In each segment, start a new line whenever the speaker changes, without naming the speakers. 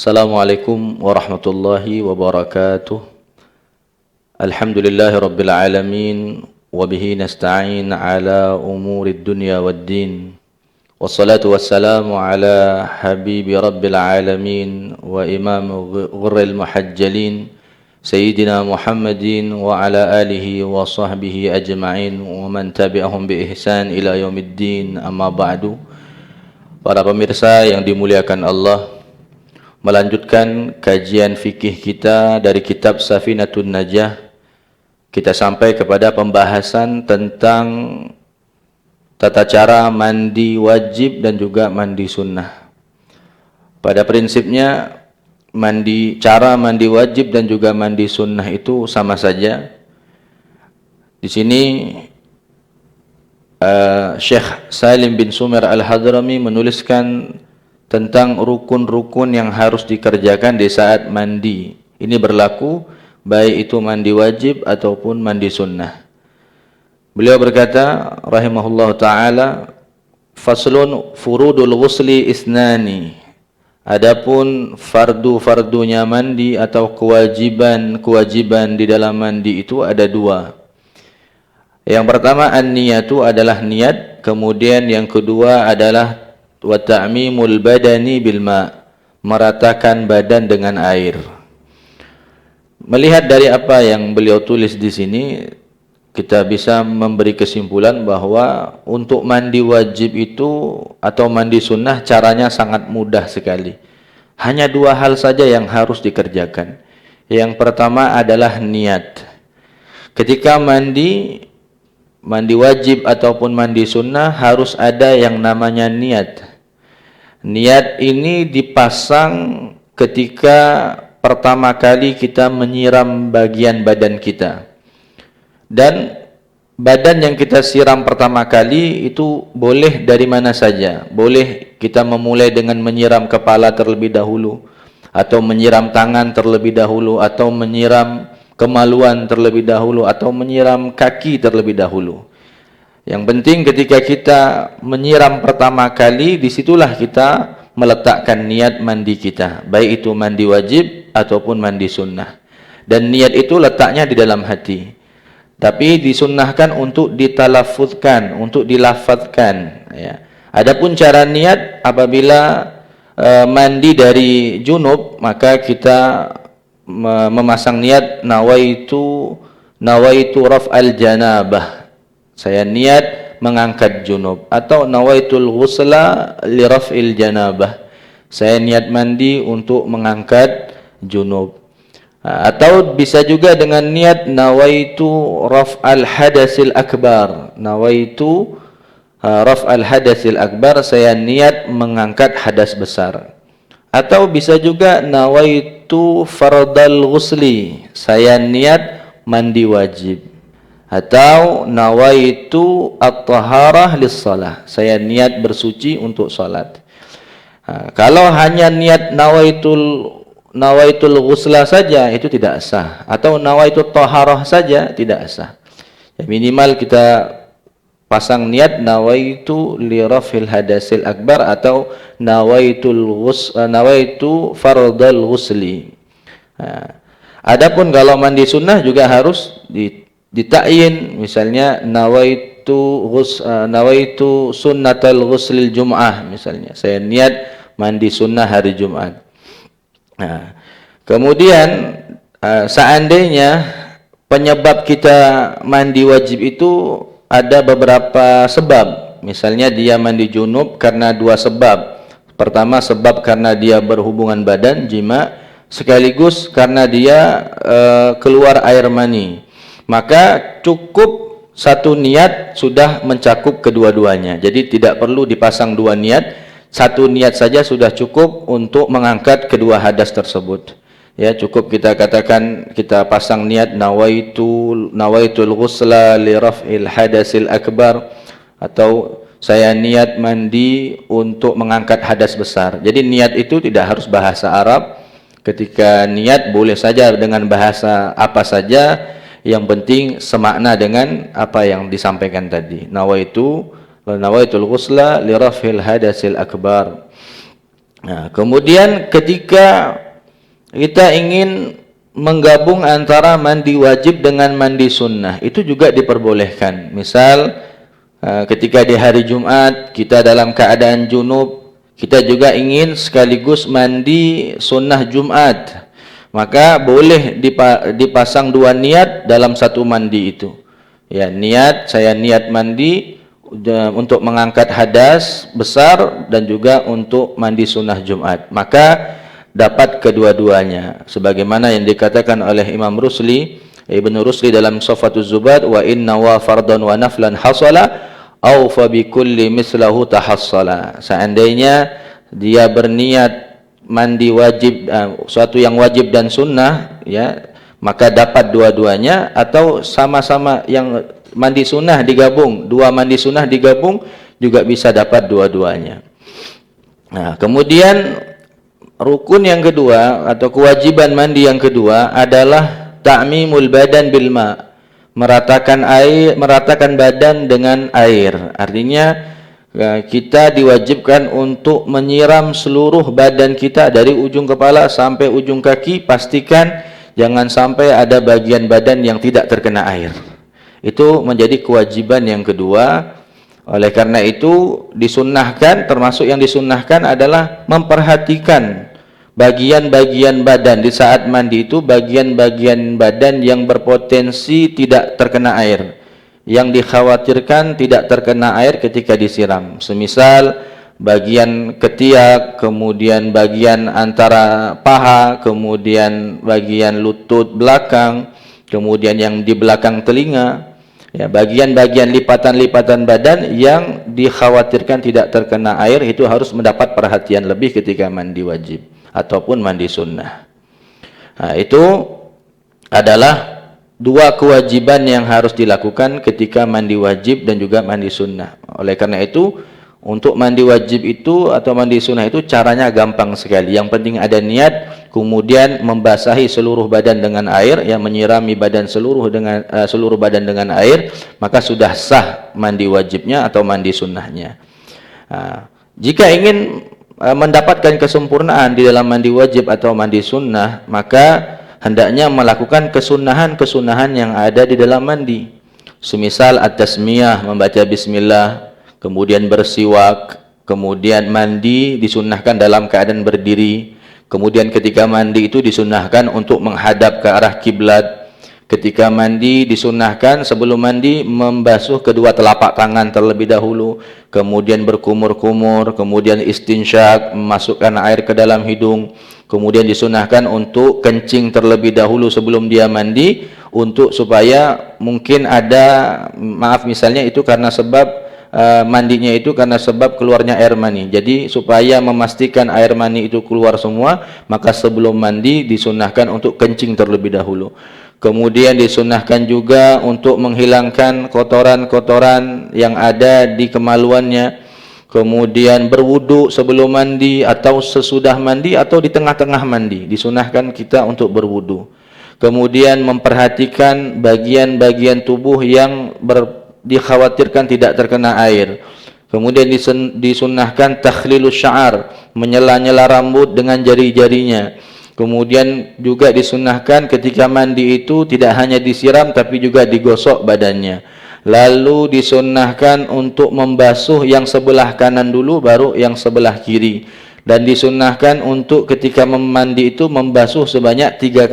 Assalamualaikum warahmatullahi wabarakatuh. Alhamdulillahi rabbil alamin wa bihi nasta'in ala umurid dunya waddin. Wassalatu wassalamu ala habibi rabbil alamin wa imam ghurril muhajjalin Sayyidina Muhammadin wa ala alihi wa sahbihi ajma'in wa man tabi'ahum bi ihsan ila yaumiddin, amma ba'du. Para pemirsa yang dimuliakan Allah, melanjutkan kajian fikih kita dari kitab Safinatun Najah, kita sampai kepada pembahasan tentang tata cara mandi wajib dan juga mandi sunnah. Pada prinsipnya cara mandi wajib dan juga mandi sunnah itu sama saja. Di sini Syekh Salim bin Sumer Al-Hadrami menuliskan tentang rukun-rukun yang harus dikerjakan di saat mandi. Ini berlaku baik itu mandi wajib ataupun mandi sunnah. Beliau berkata rahimahullah ta'ala, faslun furudul ghusli isnani. Adapun fardu-fardunya mandi atau kewajiban di dalam mandi itu ada dua. Yang pertama an-niyatu adalah niat, kemudian yang kedua adalah wa ta'mimul badani bil ma', meratakan badan dengan air. Melihat dari apa yang beliau tulis di sini, kita bisa memberi kesimpulan bahwa untuk mandi wajib itu atau mandi sunnah caranya sangat mudah sekali. Hanya dua hal saja yang harus dikerjakan. Yang pertama adalah niat. Ketika mandi wajib ataupun mandi sunnah harus ada yang namanya niat. Niat ini dipasang ketika pertama kali kita menyiram bagian badan kita. Dan badan yang kita siram pertama kali itu boleh dari mana saja. Boleh kita memulai dengan menyiram kepala terlebih dahulu, atau menyiram tangan terlebih dahulu, atau menyiram kemaluan terlebih dahulu, atau menyiram kaki terlebih dahulu. Yang penting ketika kita menyiram pertama kali, disitulah kita meletakkan niat mandi kita, baik itu mandi wajib ataupun mandi sunnah. Dan niat itu letaknya di dalam hati. Tapi disunnahkan untuk ditalaffuzkan, untuk dilafadzkan. Ya. Adapun cara niat apabila mandi dari junub, maka kita memasang niat nawaitu raf'al janabah. Saya niat mengangkat junub, atau nawaitul ghusla li raf'il janabah. Saya niat mandi untuk mengangkat junub. Atau bisa juga dengan niat nawaitu raf'al hadasil akbar. Nawaitu raf'al hadasil akbar, saya niat mengangkat hadas besar. Atau bisa juga nawaitu fardal ghusli, saya niat mandi wajib. Atau nawaitu at-taharah lis-shalah, saya niat bersuci untuk salat. Kalau hanya niat nawaitul ghusla saja itu tidak sah, atau nawaitut taharah saja tidak sah. Ya, minimal kita pasang niat nawaitu li rafil hadasil akbar atau nawaitu fardal ghusli. Adapun kalau mandi sunnah juga harus ditakyin, misalnya nawaitu sunnatal ghuslil jum'ah, misalnya saya niat mandi sunnah hari Jumat. Nah, kemudian seandainya penyebab kita mandi wajib itu ada beberapa sebab. Misalnya dia mandi junub karena dua sebab. Pertama, sebab karena dia berhubungan badan, jima, sekaligus karena dia keluar air mani. Maka cukup satu niat sudah mencakup kedua-duanya. Jadi tidak perlu dipasang dua niat. Satu niat saja sudah cukup untuk mengangkat kedua hadas tersebut. Ya, cukup kita katakan, kita pasang niat nawaitul ghusla li raf'il hadasil akbar, atau saya niat mandi untuk mengangkat hadas besar. Jadi niat itu tidak harus bahasa Arab. Ketika niat boleh saja dengan bahasa apa saja, yang penting semakna dengan apa yang disampaikan tadi. Nawaitul ghusla li raf'il hadasil akbar. Nah, kemudian ketika kita ingin menggabung antara mandi wajib dengan mandi sunnah, itu juga diperbolehkan. Misal ketika di hari Jumat kita dalam keadaan junub, kita juga ingin sekaligus mandi sunnah Jumat, maka boleh dipasang dua niat dalam satu mandi itu. Ya, saya niat mandi untuk mengangkat hadas besar dan juga untuk mandi sunnah Jumat, maka dapat kedua-duanya sebagaimana yang dikatakan oleh Imam Rusli, Ibnu Rusli dalam Safatuz Zubad, wa inna wa fardan wa naflan hasala aw fa bi kulli mislahu tahassala. Seandainya dia berniat mandi wajib, suatu yang wajib dan sunnah, ya, maka dapat dua-duanya, atau sama-sama yang mandi sunnah digabung, dua mandi sunnah digabung juga bisa dapat dua-duanya. Nah, kemudian rukun yang kedua atau kewajiban mandi yang kedua adalah ta'mimul badan bil ma, meratakan badan dengan air. Artinya kita diwajibkan untuk menyiram seluruh badan kita dari ujung kepala sampai ujung kaki, pastikan jangan sampai ada bagian badan yang tidak terkena air. Itu menjadi kewajiban yang kedua. Oleh karena itu disunnahkan, termasuk yang disunnahkan adalah memperhatikan bagian-bagian badan di saat mandi itu, bagian-bagian badan yang berpotensi tidak terkena air, yang dikhawatirkan tidak terkena air ketika disiram. Semisal bagian ketiak, kemudian bagian antara paha, kemudian bagian lutut belakang, kemudian yang di belakang telinga. Ya, bagian-bagian lipatan-lipatan badan yang dikhawatirkan tidak terkena air itu harus mendapat perhatian lebih ketika mandi wajib ataupun mandi sunnah. Nah, itu adalah dua kewajiban yang harus dilakukan ketika mandi wajib dan juga mandi sunnah. Oleh karena itu, untuk mandi wajib itu atau mandi sunnah itu caranya gampang sekali. Yang penting ada niat, kemudian membasahi seluruh badan dengan air, yang menyirami badan seluruh badan dengan air, maka sudah sah mandi wajibnya atau mandi sunnahnya. Nah, jika ingin mendapatkan kesempurnaan di dalam mandi wajib atau mandi sunnah, maka hendaknya melakukan kesunahan-kesunahan yang ada di dalam mandi. Semisal at-tasmiyah, membaca bismillah, kemudian bersiwak, kemudian mandi disunnahkan dalam keadaan berdiri, kemudian ketika mandi itu disunnahkan untuk menghadap ke arah kiblat. Ketika mandi disunnahkan sebelum mandi membasuh kedua telapak tangan terlebih dahulu, kemudian berkumur-kumur, kemudian istinsyak, memasukkan air ke dalam hidung, kemudian disunnahkan untuk kencing terlebih dahulu sebelum dia mandi, untuk supaya mungkin ada, maaf misalnya itu karena sebab mandinya itu karena sebab keluarnya air mani. Jadi supaya memastikan air mani itu keluar semua, maka sebelum mandi disunnahkan untuk kencing terlebih dahulu. Kemudian disunnahkan juga untuk menghilangkan kotoran-kotoran yang ada di kemaluannya. Kemudian berwudu sebelum mandi atau sesudah mandi atau di tengah-tengah mandi, disunnahkan kita untuk berwudu. Kemudian memperhatikan bagian-bagian tubuh yang dikhawatirkan tidak terkena air. Kemudian disunnahkan takhlilus sya'ar, menyela-nyela rambut dengan jari-jarinya. Kemudian juga disunnahkan ketika mandi itu tidak hanya disiram tapi juga digosok badannya. Lalu disunnahkan untuk membasuh yang sebelah kanan dulu baru yang sebelah kiri. Dan disunnahkan untuk ketika mandi itu membasuh sebanyak 3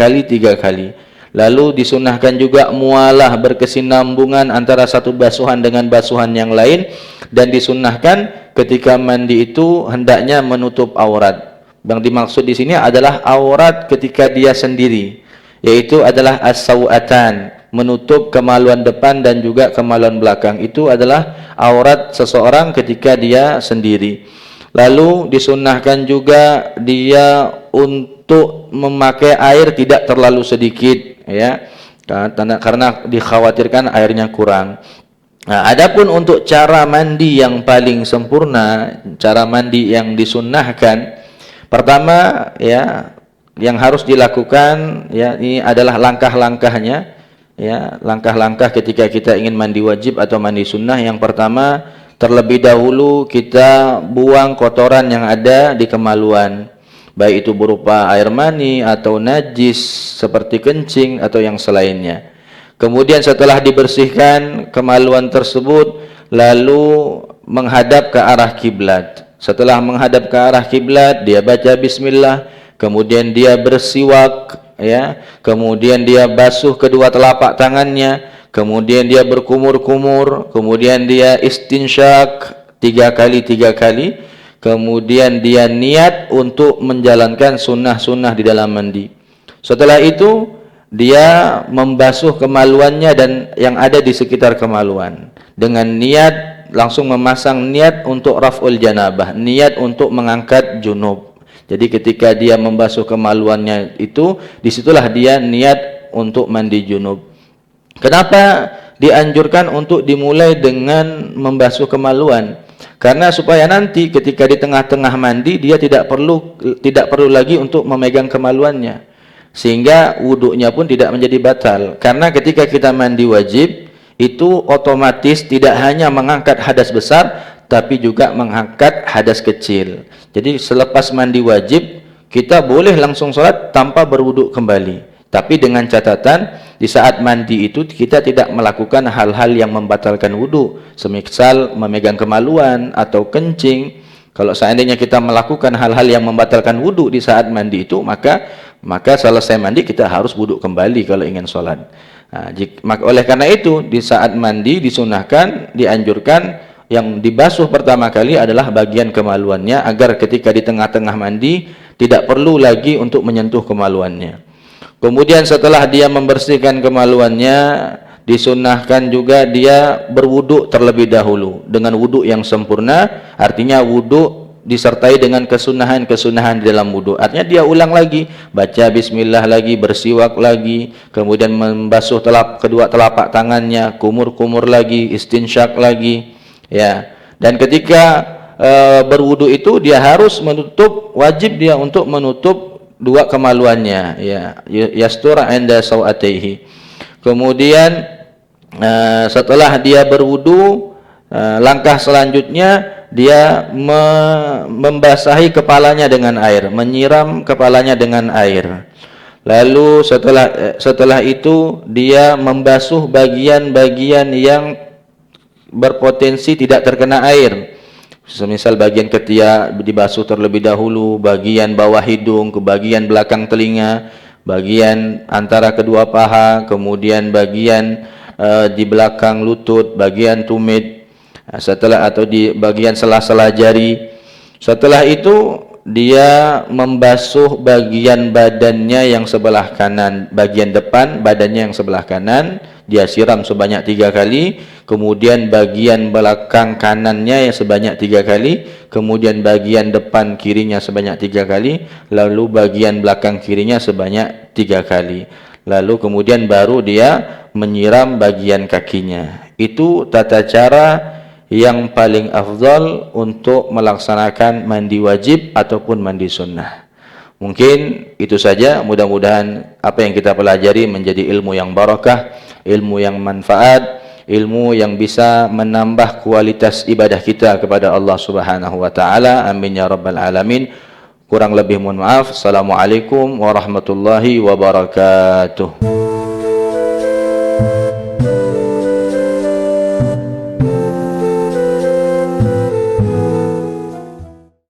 kali. Lalu disunnahkan juga mualah, berkesinambungan antara satu basuhan dengan basuhan yang lain. Dan disunnahkan ketika mandi itu hendaknya menutup aurat. Yang dimaksud di sini adalah aurat ketika dia sendiri, yaitu adalah as-sawatan, menutup kemaluan depan dan juga kemaluan belakang. Itu adalah aurat seseorang ketika dia sendiri. Lalu disunnahkan juga dia untuk memakai air tidak terlalu sedikit, ya, karena dikhawatirkan airnya kurang. Nah, adapun untuk cara mandi yang paling sempurna, cara mandi yang disunnahkan, pertama, ya, yang harus dilakukan, ya, ini adalah langkah-langkahnya, ya, langkah-langkah ketika kita ingin mandi wajib atau mandi sunnah. Yang pertama, terlebih dahulu kita buang kotoran yang ada di kemaluan, baik itu berupa air mani atau najis seperti kencing atau yang selainnya. Kemudian setelah dibersihkan kemaluan tersebut, lalu menghadap ke arah kiblat. Setelah menghadap ke arah kiblat, dia baca bismillah, kemudian dia bersiwak, ya, kemudian dia basuh kedua telapak tangannya, kemudian dia berkumur-kumur, kemudian dia istinsyak 3 kali, kemudian dia niat untuk menjalankan sunnah-sunnah di dalam mandi. Setelah itu dia membasuh kemaluannya dan yang ada di sekitar kemaluan dengan niat, langsung memasang niat untuk raf'ul janabah, niat untuk mengangkat junub. Jadi ketika dia membasuh kemaluannya itu, disitulah dia niat untuk mandi junub. Kenapa dianjurkan untuk dimulai dengan membasuh kemaluan? Karena supaya nanti ketika di tengah-tengah mandi dia tidak perlu lagi untuk memegang kemaluannya, sehingga wuduknya pun tidak menjadi batal. Karena ketika kita mandi wajib itu otomatis tidak hanya mengangkat hadas besar, tapi juga mengangkat hadas kecil. Jadi selepas mandi wajib kita boleh langsung sholat tanpa berwuduk kembali, tapi dengan catatan di saat mandi itu kita tidak melakukan hal-hal yang membatalkan wudhu, semisal memegang kemaluan atau kencing. Kalau seandainya kita melakukan hal-hal yang membatalkan wudhu di saat mandi itu, maka selesai mandi kita harus wudhu kembali kalau ingin sholat. Oleh karena itu di saat mandi disunahkan, dianjurkan yang dibasuh pertama kali adalah bagian kemaluannya, agar ketika di tengah-tengah mandi tidak perlu lagi untuk menyentuh kemaluannya. Kemudian setelah dia membersihkan kemaluannya, disunahkan juga dia berwuduk terlebih dahulu dengan wuduk yang sempurna. Artinya wuduk disertai dengan kesunahan-kesunahan di dalam wuduk. Artinya dia ulang lagi, baca bismillah lagi, bersiwak lagi, kemudian membasuh kedua telapak tangannya, kumur-kumur lagi, istinsyak lagi, ya. Dan ketika berwuduk itu dia harus menutup, wajib dia untuk menutup dua kemaluannya, ya, yastura inda sawataihi. Kemudian setelah dia berwudu, langkah selanjutnya dia membasahi kepalanya dengan air, menyiram kepalanya dengan air. Lalu setelah itu dia membasuh bagian-bagian yang berpotensi tidak terkena air. Semisal bagian ketiak dibasuh terlebih dahulu, bagian bawah hidung, ke bagian belakang telinga, bagian antara kedua paha, kemudian bagian di belakang lutut, bagian tumit, atau di bagian sela-sela jari. Setelah itu dia membasuh bagian badannya yang sebelah kanan, bagian depan badannya yang sebelah kanan dia siram sebanyak 3 kali, kemudian bagian belakang kanannya yang sebanyak 3 kali, kemudian bagian depan kirinya sebanyak 3 kali, lalu bagian belakang kirinya sebanyak 3 kali. Lalu kemudian baru dia menyiram bagian kakinya. Itu tata cara yang paling afdal untuk melaksanakan mandi wajib ataupun mandi sunnah. Mungkin itu saja, mudah-mudahan apa yang kita pelajari menjadi ilmu yang barakah, ilmu yang manfaat, ilmu yang bisa menambah kualitas ibadah kita kepada Allah Subhanahu wa taala. Amin ya rabbal alamin. Kurang lebih mohon maaf. Assalamualaikum warahmatullahi wabarakatuh.